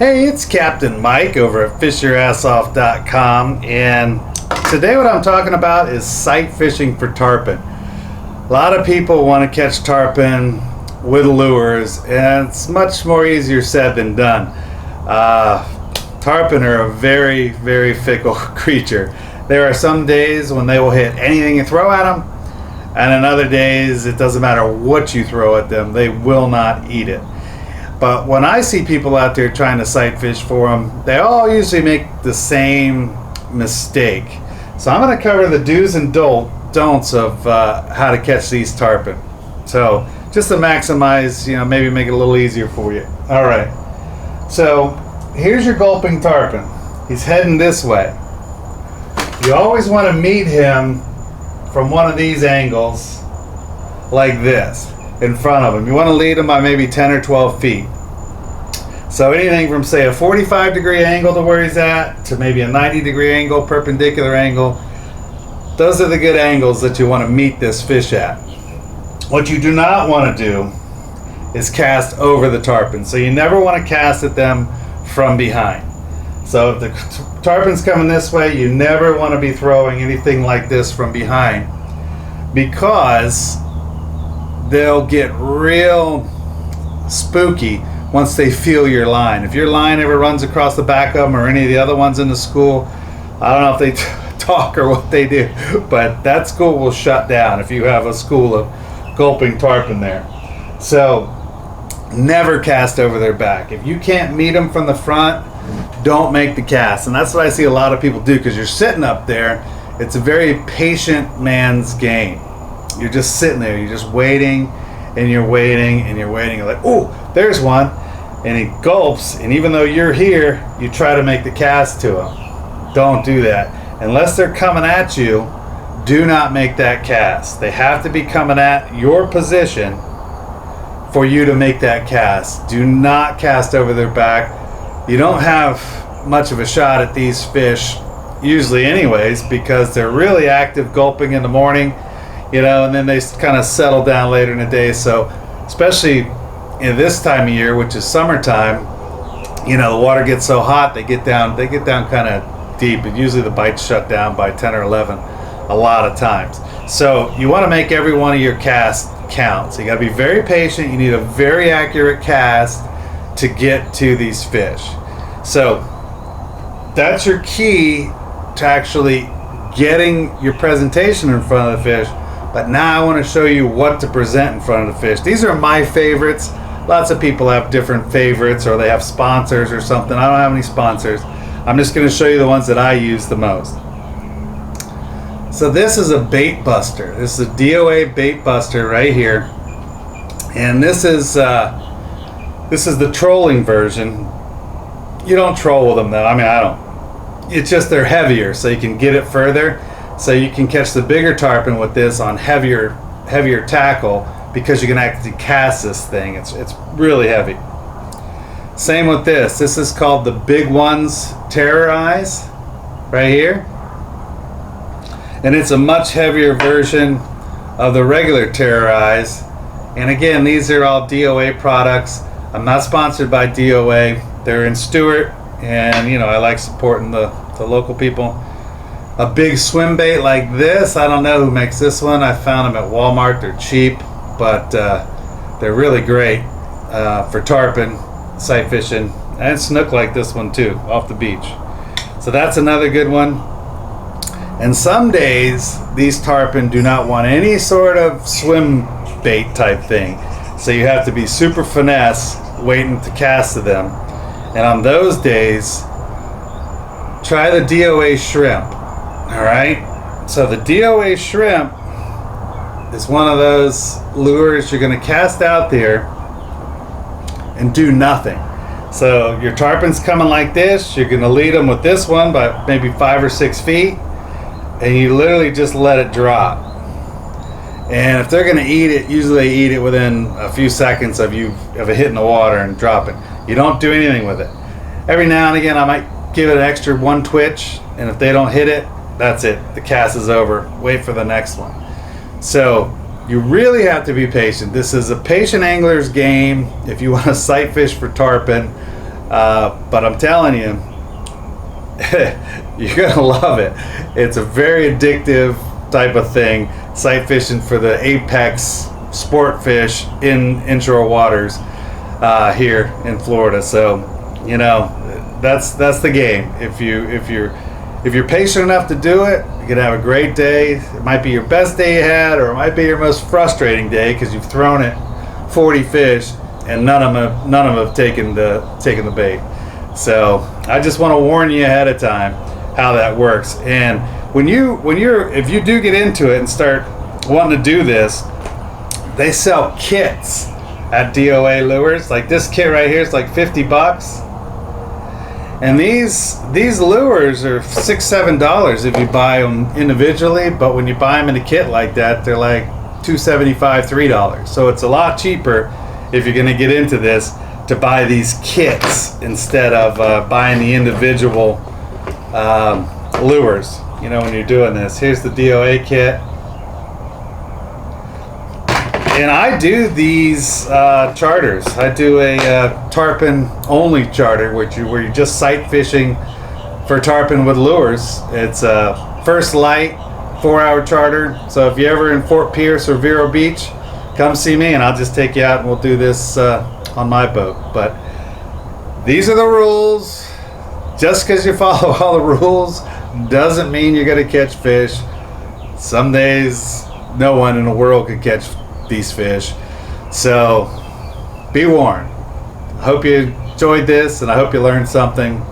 Hey, it's Captain Mike over at fishyourassoff.com, and today what I'm talking about is sight fishing for tarpon. A lot of people want to catch tarpon with lures, and it's much more easier said than done. Tarpon are a very, very fickle creature. There are some days when they will hit anything you throw at them, and in other days it doesn't matter what you throw at them, they will not eat it. But when I see people out there trying to sight fish for them, they all usually make the same mistake. So I'm going to cover the do's and don'ts of how to catch these tarpon. So just to maximize, maybe make it a little easier for you. All right. So here's your gulping tarpon. He's heading this way. You always want to meet him from one of these angles like this in front of him. You want to lead him by maybe 10 or 12 feet. So anything from, say, a 45-degree angle to where he's at to maybe a 90-degree angle, perpendicular angle. Those are the good angles that you want to meet this fish at. What you do not want to do is cast over the tarpon. So you never want to cast at them from behind. So if the tarpon's coming this way, you never want to be throwing anything like this from behind, because they'll get real spooky once they feel your line. If your line ever runs across the back of them or any of the other ones in the school, I don't know if they talk or what they do, but that school will shut down if you have a school of gulping tarpon there. So never cast over their back. If you can't meet them from the front, don't make the cast. And that's what I see a lot of people do, because you're sitting up there. It's a very patient man's game. You're just sitting there, you're just waiting, and you're waiting, and you're waiting. You're like, oh, there's one. And he gulps, and even though you're here, you try to make the cast to him. Don't do that. Unless they're coming at you, do not make that cast. They have to be coming at your position for you to make that cast. Do not cast over their back. You don't have much of a shot at these fish, usually anyways, because they're really active gulping in the morning, and then they kind of settle down later in the day. So especially in this time of year, which is summertime, the water gets so hot, they get down kind of deep, and usually the bites shut down by 10 or 11 a lot of times. So you want to make every one of your casts count. So you got to be very patient. You need a very accurate cast to get to these fish. So that's your key to actually getting your presentation in front of the fish. But now I want to show you what to present in front of the fish. These are my favorites. Lots of people have different favorites, or they have sponsors or something. I don't have any sponsors. I'm just going to show you the ones that I use the most. So this is a bait buster. This is a DOA bait buster right here. And this is the trolling version. You don't troll with them though. I don't. It's just they're heavier, so you can get it further. So you can catch the bigger tarpon with this on heavier tackle, because you can actually cast this thing. It's really heavy. Same with this. This is called the Big Ones Terrorize right here. And it's a much heavier version of the regular Terrorize. And again, these are all DOA products. I'm not sponsored by DOA. They're in Stewart, and I like supporting the local people. A big swim bait like this, I don't know who makes this one. I found them at Walmart. They're cheap, but they're really great for tarpon, sight fishing, and snook like this one too, off the beach. So that's another good one. And some days, these tarpon do not want any sort of swim bait type thing. So you have to be super finesse waiting to cast to them. And on those days, try the DOA shrimp. All right? So the DOA shrimp is one of those lures you're going to cast out there and do nothing. So your tarpon's coming like this. You're going to lead them with this one by maybe 5 or 6 feet, and you literally just let it drop. And if they're going to eat it, usually they eat it within a few seconds of it hitting the water and dropping. You don't do anything with it. Every now and again, I might give it an extra one twitch, and if they don't hit it, that's it. The cast is over. Wait for the next one. So you really have to be patient. This is a patient angler's game if you want to sight fish for tarpon. But I'm telling you, you're gonna love it. It's a very addictive type of thing. Sight fishing for the apex sport fish in inshore waters here in Florida. So, you know, that's the game. If you're patient enough to do it, you're gonna have a great day. It might be your best day you had, or it might be your most frustrating day because you've thrown it 40 fish and none of them have taken the bait. So I just want to warn you ahead of time how that works. And if you do get into it and start wanting to do this, they sell kits at DOA lures. Like this kit right here is like $50, and these lures are $6-7 if you buy them individually. But when you buy them in a kit like that, they're like $2.75, $3. So it's a lot cheaper if you're going to get into this to buy these kits instead of buying the individual lures. You know, when you're doing this, here's the DOA kit. And I do these charters. I do a tarpon only charter, where you're just sight fishing for tarpon with lures. It's a first light 4-hour charter. So if you're ever in Fort Pierce or Vero Beach, come see me and I'll just take you out and we'll do this on my boat. But these are the rules. Just because you follow all the rules doesn't mean you're going to catch fish. Some days no one in the world could catch these fish. So be warned. I hope you enjoyed this and I hope you learned something.